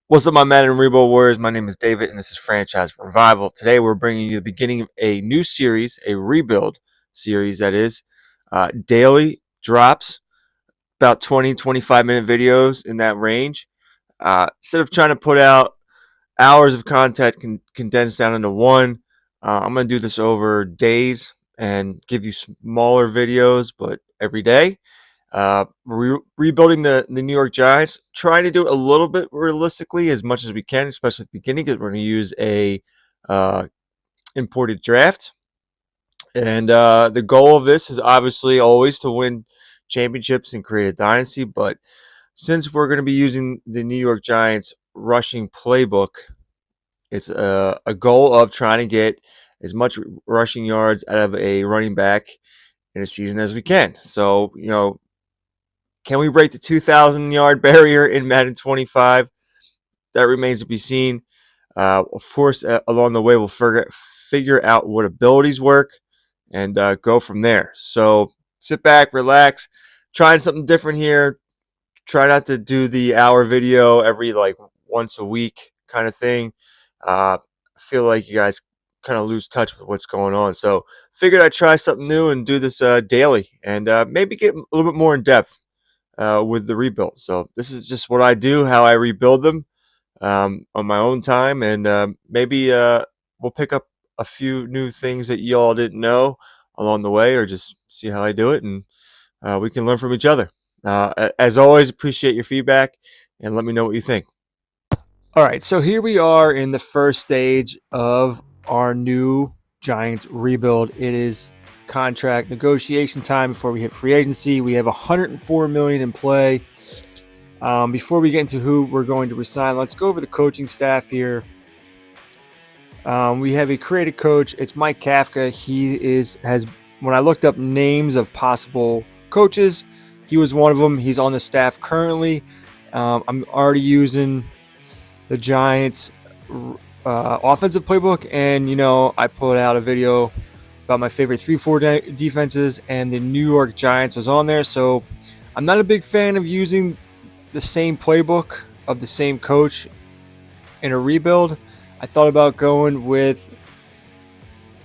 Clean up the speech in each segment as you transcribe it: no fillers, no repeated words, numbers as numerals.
What's up, my man and Rebo Warriors? My name is David, and this is Franchise Revival. Today, we're bringing you the beginning of a new series, a rebuild series that is daily drops, about 20, 25-minute videos in that range. Instead of trying to put out hours of content condensed down into one, I'm going to do this over days and give you smaller videos, but every day. Rebuilding the New York Giants, trying to do it a little bit realistically as much as we can, especially at the beginning, because we're going to use a uh, imported draft. And the goal of this is obviously always to win championships and create a dynasty. But since we're going to be using the New York Giants rushing playbook, it's a goal of trying to get as much rushing yards out of a running back in a season as we can. So, can we break the 2,000-yard barrier in Madden 25? That remains to be seen. Of course, along the way, we'll figure out what abilities work and go from there. So sit back, relax, trying something different here. Try not to do the hour video every once a week kind of thing. I feel like you guys kind of lose touch with what's going on. So figured I'd try something new and do this daily and maybe get a little bit more in depth with the rebuild. So this is just what I do, how I rebuild them on my own time, and maybe we'll pick up a few new things that y'all didn't know along the way, or just see how I do it, and we can learn from each other. As always, appreciate your feedback, and let me know what you think. All right, so here we are in the first stage of our new Giants rebuild. It is contract negotiation time before we hit free agency. We have 104 million in play. Before we get into who we're going to resign, let's go over the coaching staff here. We have a creative coach. It's Mike Kafka. Has when I looked up names of possible coaches, he was one of them. He's on the staff currently. I'm already using the Giants offensive playbook, and I put out a video about my favorite 3-4 defenses, and the New York Giants was on there. So I'm not a big fan of using the same playbook of the same coach in a rebuild. I thought about going with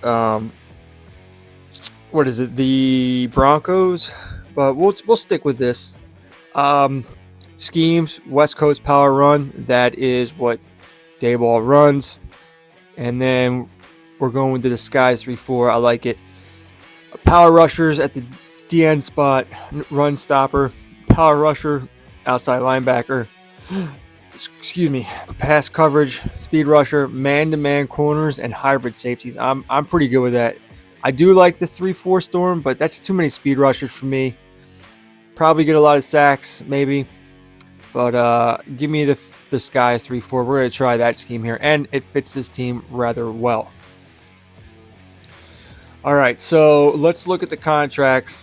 um, what is it, the Broncos, but we'll stick with this. Um, Schemes, West Coast power run. That is what Dayball runs. And then we're going with the disguise 3-4. I like it. Power rushers at the DN spot, run stopper, power rusher, outside linebacker. Excuse me, pass coverage, speed rusher, man-to-man corners, and hybrid safeties. I'm pretty good with that. I do like the 3-4 storm, but that's too many speed rushers for me. Probably get a lot of sacks, maybe. But give me the Skies 3-4. We're going to try that scheme here, and it fits this team rather well. All right, so let's look at the contracts.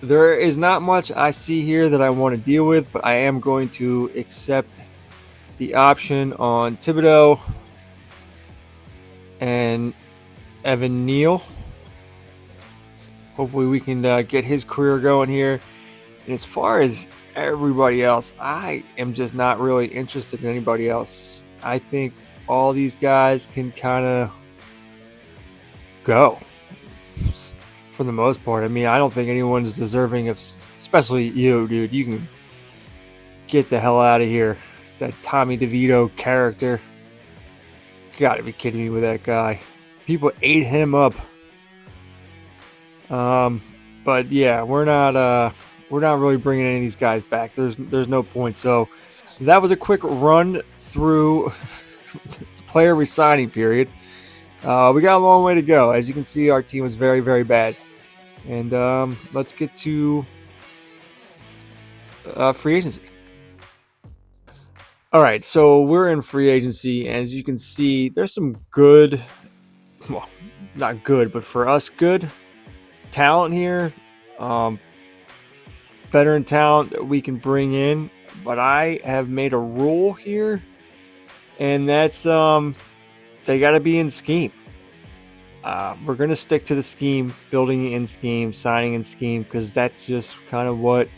There is not much I see here that I want to deal with, but I am going to accept the option on Thibodeaux and Evan Neal. Hopefully we can get his career going here. And as far as everybody else, I am just not really interested in anybody else. I think all these guys can kind of go for the most part. I mean, I don't think anyone's deserving of, especially you, dude. You can get the hell out of here. That Tommy DeVito character. Gotta be kidding me with that guy. People ate him up. But yeah, we're not really bringing any of these guys back. There's no point. So that was a quick run through player resigning period. We got a long way to go. As you can see, our team was very, very bad. And let's get to free agency. All right, so we're in free agency, and as you can see, there's some good, well, not good, but for us, good talent here. Veteran talent that we can bring in, but I have made a rule here, and that's they got to be in scheme. We're going to stick to the scheme, building in scheme, signing in scheme, because that's just kind of what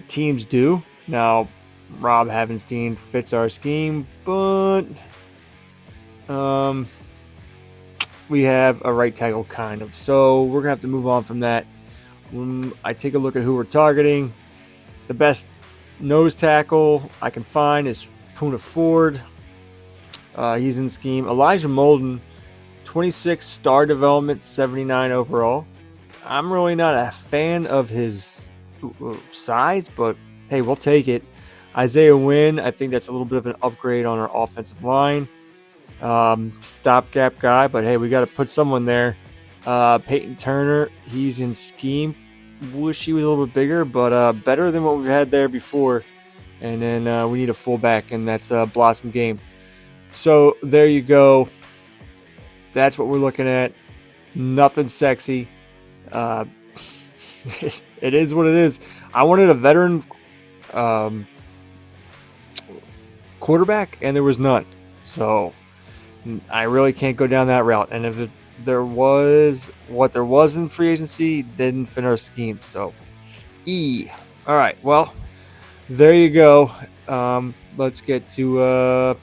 teams do. Now, Rob Havenstein fits our scheme, but we have a right tackle kind of. So we're gonna have to move on from that. When I take a look at who we're targeting, the best nose tackle I can find is Poona Ford. He's in scheme. Elijah Molden, 26 star development, 79 overall. I'm really not a fan of his size, but hey, we'll take it. Isaiah Wynn, I think that's a little bit of an upgrade on our offensive line. Stopgap guy, but hey, we got to put someone there. Peyton Turner, he's in scheme. Wish he was a little bit bigger, but better than what we've had there before. And then we need a fullback, and that's Blossom Game. So there you go. That's what we're looking at. Nothing sexy. It is what it is. I wanted a veteran quarterback, and there was none. So I really can't go down that route. And if there was what there was in free agency, didn't fit our scheme. So all right. Well, there you go. Let's get to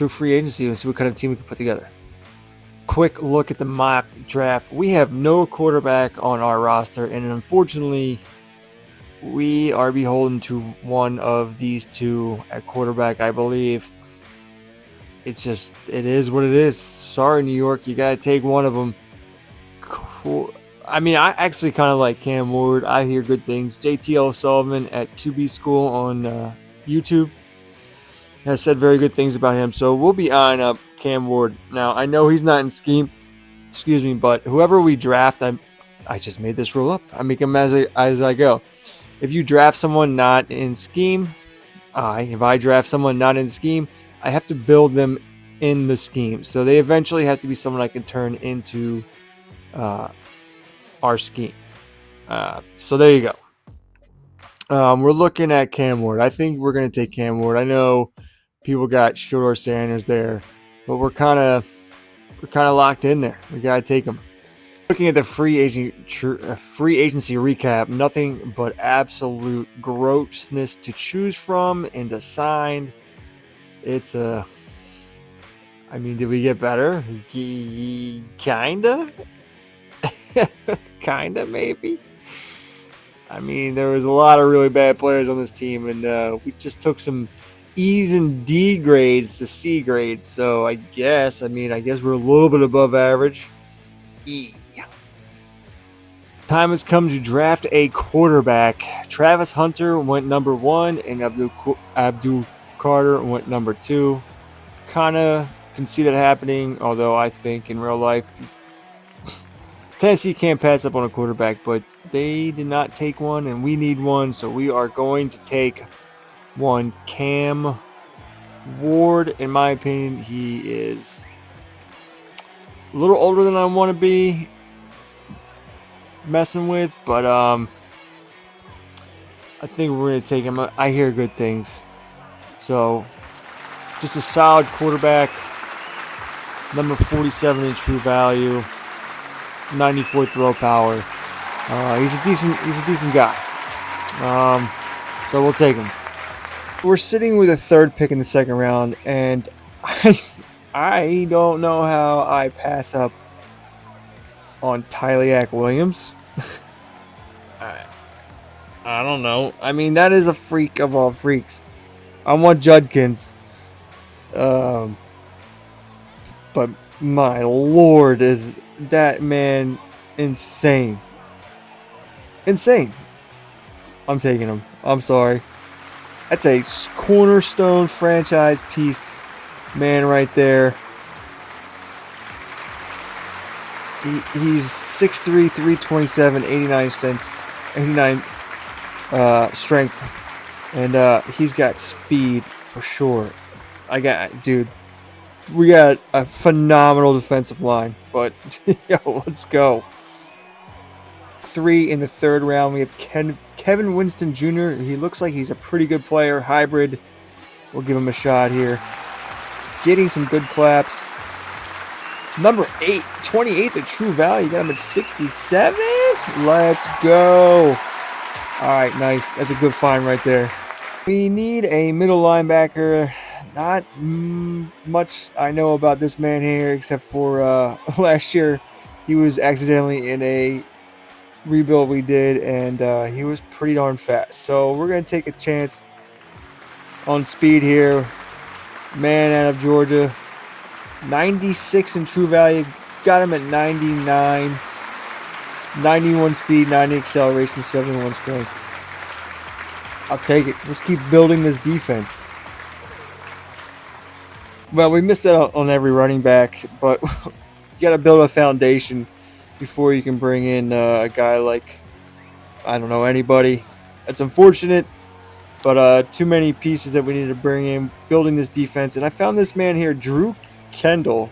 free agency and see what kind of team we can put together. Quick look at the mock draft. We have no quarterback on our roster, and unfortunately, we are beholden to one of these two at quarterback, I believe. It is what it is. Sorry, New York, you gotta take one of them. Cool. I mean, I actually kind of like Cam Ward. I hear good things. JT Sullivan at QB School on YouTube has said very good things about him. So we'll be eyeing up Cam Ward. Now, I know he's not in scheme, but whoever we draft, I just made this rule up. I make them as I go. If you draft someone not in scheme, if I draft someone not in scheme, I have to build them in the scheme. So they eventually have to be someone I can turn into our scheme. So there you go. We're looking at Cam Ward. I think we're going to take Cam Ward. I know people got Shedeur Sanders there, but we're kind of locked in there. We got to take him. Looking at the free agency recap, nothing but absolute grossness to choose from and to sign. It's I mean, did we get better? Kinda? Kinda, maybe? I mean, there was a lot of really bad players on this team, and we just took some E's and D grades to C grades. So I guess we're a little bit above average. Time has come to draft a quarterback. Travis Hunter went number 1, and Abdul Carter went number 2. Kind of can see that happening, although I think in real life, Tennessee can't pass up on a quarterback, but they did not take one, and we need one, so we are going to take one. Cam Ward, in my opinion, he is a little older than I want to be messing with, but I think we're going to take him. I hear good things. So, just a solid quarterback, number 47 in true value, 94 throw power. He's a decent guy. So we'll take him. We're sitting with a third pick in the second round, and I don't know how I pass up on Tyleak Williams. I don't know. I mean, that is a freak of all freaks. I want Judkins. But my lord, is that man insane. Insane. I'm taking him. I'm sorry. That's a cornerstone franchise piece, man, right there. He's 6'3", 327, 89 strength, and he's got speed for sure. We got a phenomenal defensive line, but yo, let's go. 3 in the third round, we have Kevin Winston Jr. He looks like he's a pretty good player, hybrid. We'll give him a shot here. Getting some good claps. Number 8, 28th at true value. Got him at 67. Let's go. All right, nice. That's a good find right there. We need a middle linebacker. Not much I know about this man here, except for last year he was accidentally in a rebuild we did, and he was pretty darn fast. So we're going to take a chance on speed here. Man out of Georgia, 96 in true value, got him at 99, 91 speed, 90 acceleration, 71 strength. I'll take it. Let's keep building this defense. Well, we missed out on every running back, but you got to build a foundation before you can bring in a guy like, I don't know, anybody. It's unfortunate, but too many pieces that we need to bring in building this defense. And I found this man here, Drew Kendall.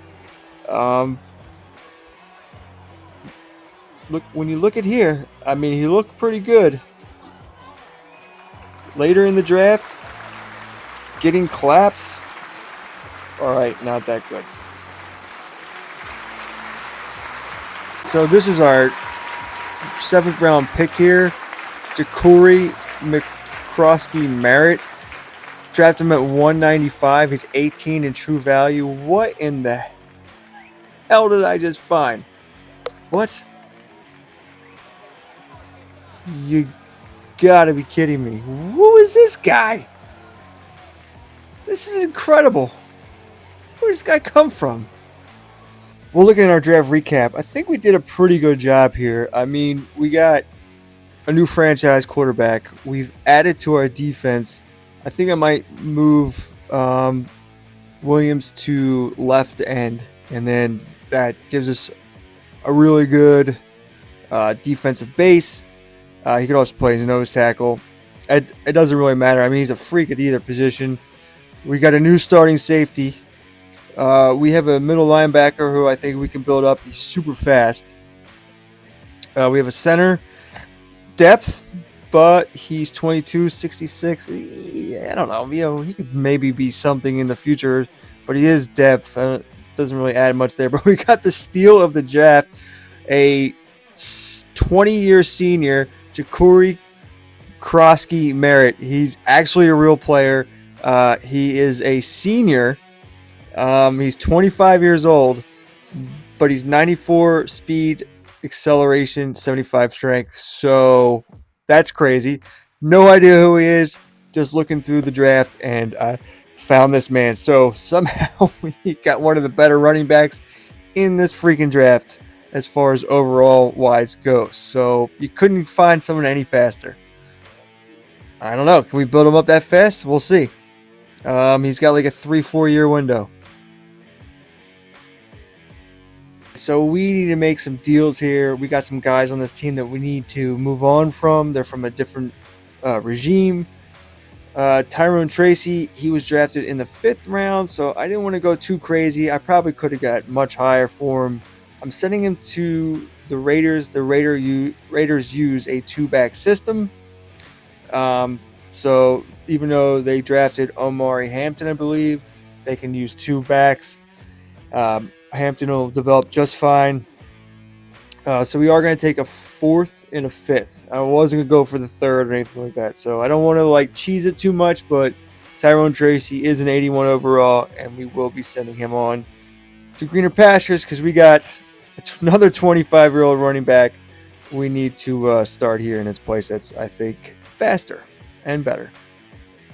Look, when you look at here, I mean, he looked pretty good. Later in the draft, getting claps. All right, not that good. So this is our 7th round pick here, Ja'Cory McCroskey Merritt. Drafted him at 195. He's 18 in true value. What in the hell did I just find? What? You gotta be kidding me. Who is this guy? This is incredible. Where does this guy come from? Well, looking at our draft recap, I think we did a pretty good job here. I mean, we got a new franchise quarterback. We've added to our defense. I think I might move Williams to left end, and then that gives us a really good defensive base. He could also play as a nose tackle. It doesn't really matter. I mean, he's a freak at either position. We got a new starting safety. We have a middle linebacker who I think we can build up. He's super fast. We have a center depth, but he's 22, 66. I don't know. You know, he could maybe be something in the future, but he is depth. Doesn't really add much there. But we got the steal of the draft, a 20-year senior, Ja'Cory McCroskey Merritt. He's actually a real player. He is a senior. He's 25 years old, but he's 94 speed, acceleration, 75 strength. So that's crazy. No idea who he is. Just looking through the draft, and I found this man. So somehow we got one of the better running backs in this freaking draft as far as overall wise goes. So you couldn't find someone any faster. I don't know. Can we build him up that fast? We'll see. He's got like a 3-4 year window. So we need to make some deals here. We got some guys on this team that we need to move on from. They're from a different regime. Tyrone Tracy, he was drafted in the 5th round, so I didn't want to go too crazy. I probably could have got much higher for him. I'm sending him to the Raiders. The Raiders use a 2-back system. So even though they drafted Omari Hampton, I believe, they can use 2 backs. Hampton will develop just fine. So we are going to take a 4th and a 5th. I wasn't going to go for the 3rd or anything like that. So I don't want to like cheese it too much, but Tyrone Tracy is an 81 overall, and we will be sending him on to greener pastures because we got another 25-year-old running back we need to start here in his place. That's, I think, faster and better.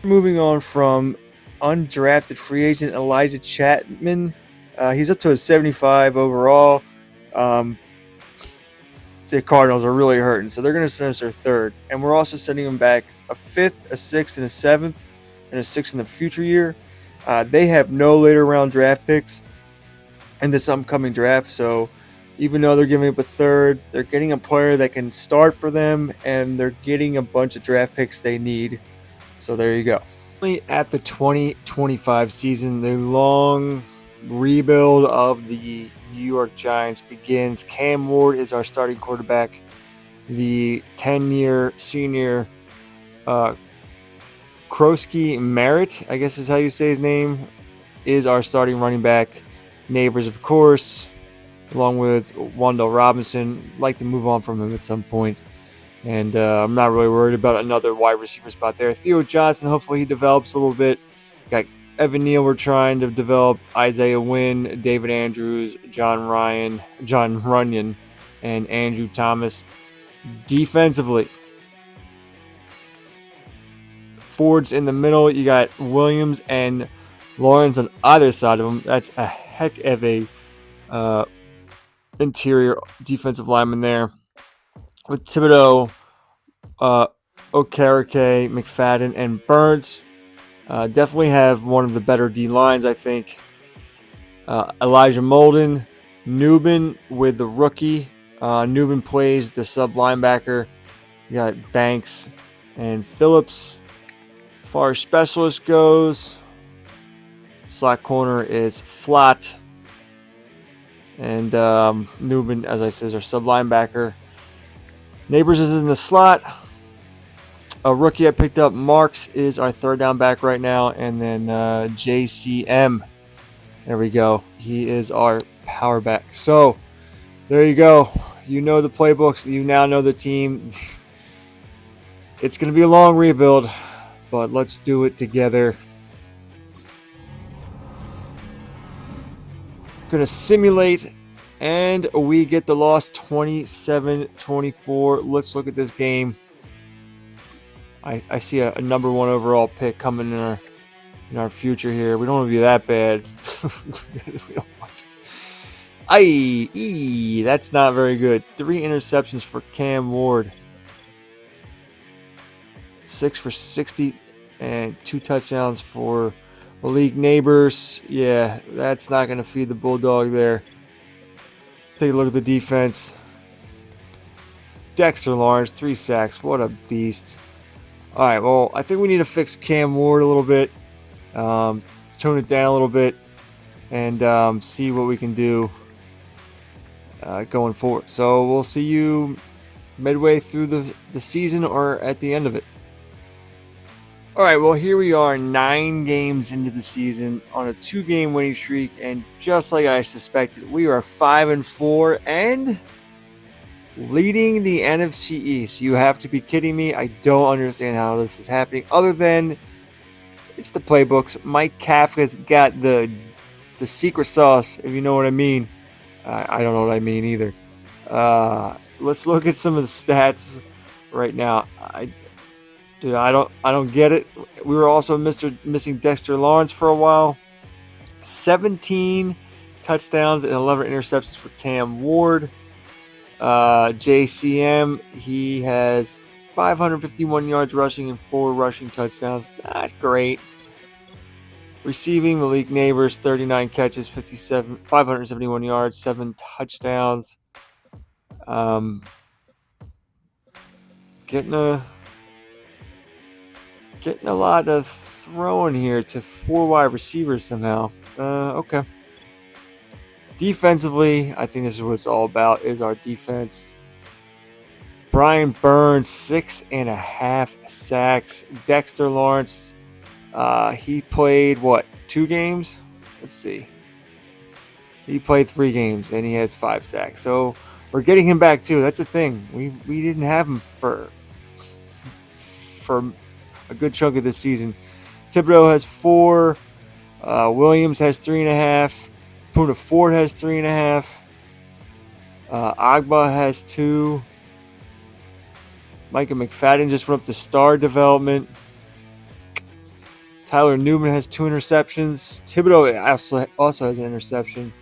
Moving on from undrafted free agent Elijah Chapman. He's up to a 75 overall. The Cardinals are really hurting, so they're going to send us their 3rd. And we're also sending them back a 5th, a 6th, and a 7th, and a 6th in the future year. They have no later round draft picks in this upcoming draft, so even though they're giving up a 3rd, they're getting a player that can start for them, and they're getting a bunch of draft picks they need. So there you go. At the 2025 season, the long rebuild of the New York Giants begins. Cam Ward is our starting quarterback. The 10-year senior Krosky Merritt, I guess is how you say his name, is our starting running back. Neighbors, of course, along with Wan'Dale Robinson. Like to move on from him at some point. And I'm not really worried about another wide receiver spot there. Theo Johnson, hopefully he develops a little bit. Got Evan Neal we're trying to develop, Isaiah Wynn, David Andrews, John Runyon, and Andrew Thomas. Defensively, Fords in the middle. You got Williams and Lawrence on either side of them. That's a heck of a interior defensive lineman there. With Thibodeau, Okereke, McFadden, and Burns. Definitely have one of the better D lines, I think. Elijah Molden, Newbin with the rookie. Newbin plays the sub linebacker. You got Banks and Phillips. As far as specialist goes, slot corner is Flat. And Newbin, as I said, is our sub linebacker. Neighbors is in the slot. A rookie I picked up, Marks, is our third down back right now. And then JCM. There we go. He is our power back. So there you go. You know the playbooks. You now know the team. It's going to be a long rebuild, but let's do it together. Going to simulate, and we get the loss 27-24. Let's look at this game. I see a number one overall pick coming in our future here. We don't want to be that bad. We don't want to. That's not very good. 3 interceptions for Cam Ward. 6 for 60 and 2 touchdowns for Malik Neighbors. Yeah, that's not going to feed the Bulldog there. Let's take a look at the defense. Dexter Lawrence, 3 sacks. What a beast. All right, well, I think we need to fix Cam Ward a little bit. Tone it down a little bit. And see what we can do going forward. So we'll see you midway through the season or at the end of it. All right, well, here we are 9 games into the season on a 2-game winning streak, and just like I suspected, we are 5-4 and leading the NFC East. You have to be kidding me. I don't understand how this is happening, other than it's the playbooks. Mike Kafka's got the secret sauce, if you know what I mean. I don't know what I mean either. Let's look at some of the stats right now. I don't get it. We were also missing Dexter Lawrence for a while. 17 touchdowns and 11 interceptions for Cam Ward. JCM, he has 551 yards rushing and 4 rushing touchdowns. Not great. Receiving, Malik Neighbors, 39 catches, 571 yards, 7 touchdowns. Getting a lot of throwing here to 4 wide receivers somehow. Okay. Defensively, I think this is what it's all about, is our defense. Brian Burns, 6.5 sacks. Dexter Lawrence, he played, 2 games? Let's see. He played 3 games, and he has 5 sacks. So we're getting him back, too. That's the thing. We didn't have him for a good chunk of this season. Thibodeau has 4. Williams has 3.5. Poona Ford has 3.5. Agba has 2. Micah McFadden just went up to star development. Tyler Newman has 2 interceptions. Thibodeau also has an interception.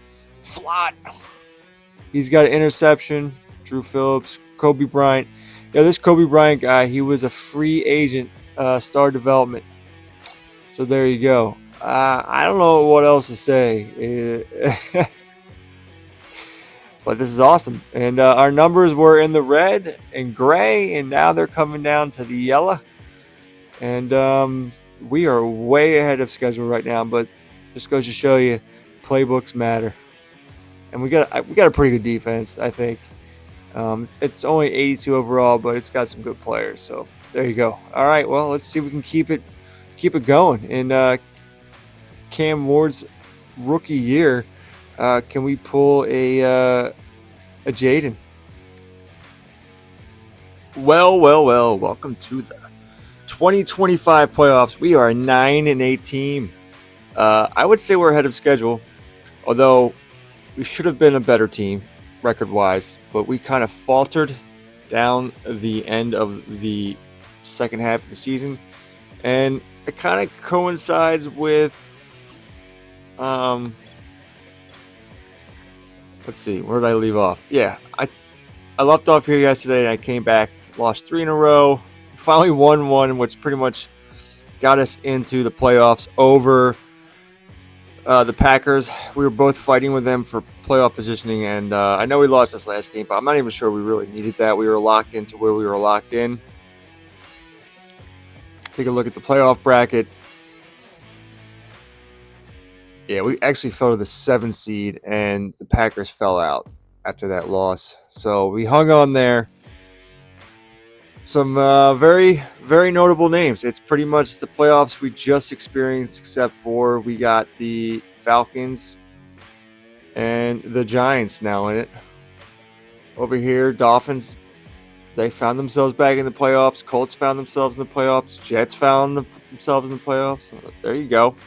Flott, he's got an interception. Drew Phillips, Kobe Bryant. Yeah, this Kobe Bryant guy, he was a free agent, star development. So there you go. I don't know what else to say. But this is awesome. And our numbers were in the red and gray, and now they're coming down to the yellow. And we are way ahead of schedule right now, but just goes to show you, playbooks matter. And we got a pretty good defense, I think. It's only 82 overall, but it's got some good players. So there you go. All right, well, let's see if we can keep it going. In Cam Ward's rookie year, can we pull a Jaden? Well. Welcome to the 2025 playoffs. We are a 9-8 team. I would say we're ahead of schedule, although we should have been a better team record-wise. But we kind of faltered down the end of the second half of the season, and it kind of coincides with let's see, where did I leave off? Yeah, I left off here yesterday, and I came back, lost 3 in a row, finally won one, which pretty much got us into the playoffs over the Packers. We were both fighting with them for playoff positioning, and I know we lost this last game, but I'm not even sure we really needed that. We were locked into where we were locked in. Take a look at the playoff bracket. Yeah, we actually fell to the 7 seed, and the Packers fell out after that loss. So we hung on there. Some very, very notable names. It's pretty much the playoffs we just experienced, except for we got the Falcons and the Giants now in it. Over here, Dolphins, they found themselves back in the playoffs. Colts found themselves in the playoffs. Jets found themselves in the playoffs. There you go.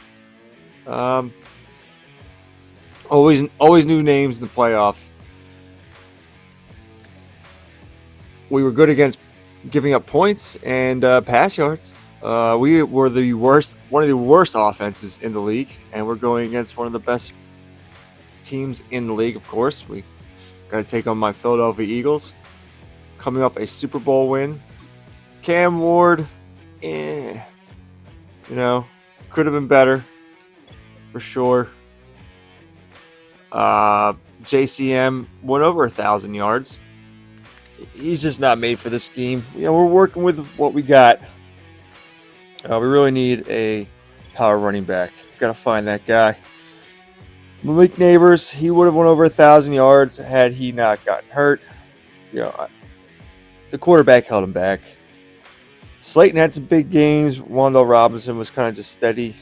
Always new names in the playoffs. We were good against giving up points and pass yards. We were one of the worst offenses in the league, and we're going against one of the best teams in the league. Of course, we got to take on my Philadelphia Eagles, coming up a Super Bowl win. Cam Ward, could have been better for sure. JCM went over 1,000 yards. He's just not made for this scheme. We're working with what we got. We really need a power running back. Got to find that guy. Malik Neighbors, he would have went over 1,000 yards had he not gotten hurt. The quarterback held him back. Slayton had some big games. Wan'Dale Robinson was kind of just steady.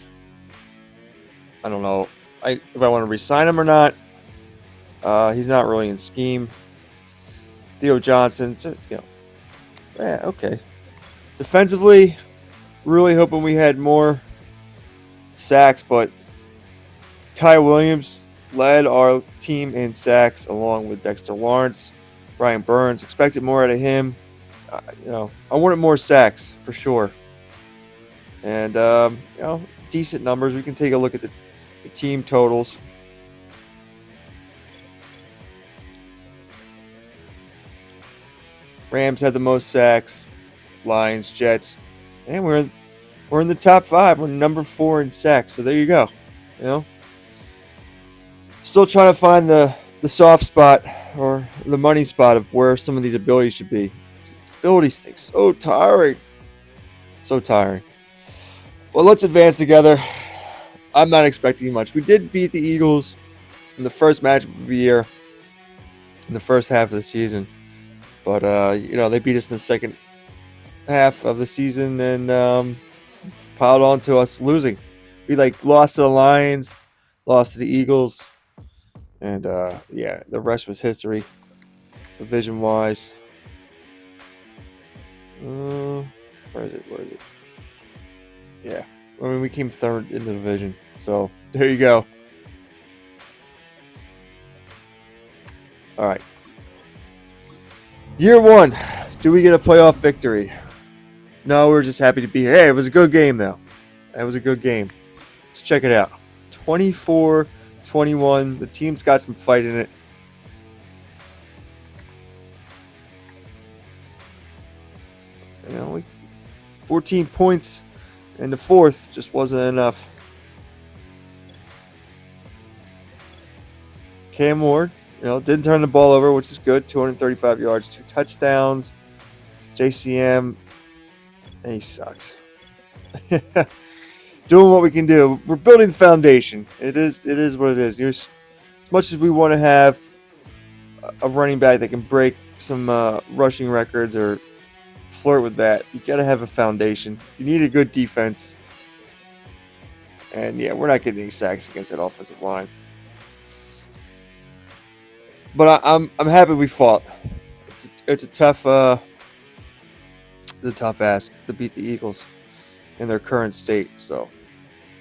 I don't know if I want to re-sign him or not. He's not really in scheme. Theo Johnson, just okay. Defensively, really hoping we had more sacks, but Ty Williams led our team in sacks along with Dexter Lawrence. Brian Burns, expected more out of him. I wanted more sacks for sure. And decent numbers. We can take a look at the team totals. Rams had the most sacks. Lions, Jets, and we're in the top 5. We're number 4 in sacks. So there you go. Still trying to find the soft spot or the money spot of where some of these abilities should be. These abilities thing so tiring. So tiring. Well, let's advance together. I'm not expecting much. We did beat the Eagles in the first match of the year, in the first half of the season. But, they beat us in the second half of the season and piled on to us losing. We, lost to the Lions, lost to the Eagles, and, the rest was history, division-wise. Where is it? Yeah. We came third in the division. So, there you go. All right. Year 1. Do we get a playoff victory? No, we're just happy to be here. Hey, it was a good game, though. That was a good game. Let's check it out. 24-21. The team's got some fight in it. You know, 14 points in the fourth just wasn't enough. Cam Ward, didn't turn the ball over, which is good. 235 yards, 2 touchdowns. JCM, he sucks. Doing what we can do. We're building the foundation. It is what it is. As much as we want to have a running back that can break some rushing records or flirt with that, you got to have a foundation. You need a good defense. And we're not getting any sacks against that offensive line. But I'm happy we fought. It's a tough the tough ask to beat the Eagles in their current state. So,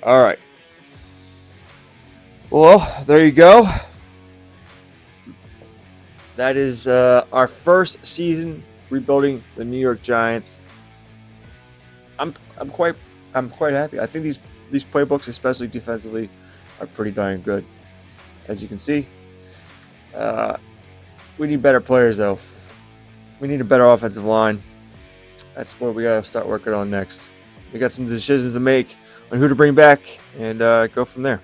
all right. Well, there you go. That is our first season rebuilding the New York Giants. I'm quite happy. I think these playbooks, especially defensively, are pretty darn good. As you can see, we need better players though. We need a better offensive line. That's what we gotta start working on next. We got some decisions to make on who to bring back and go from there.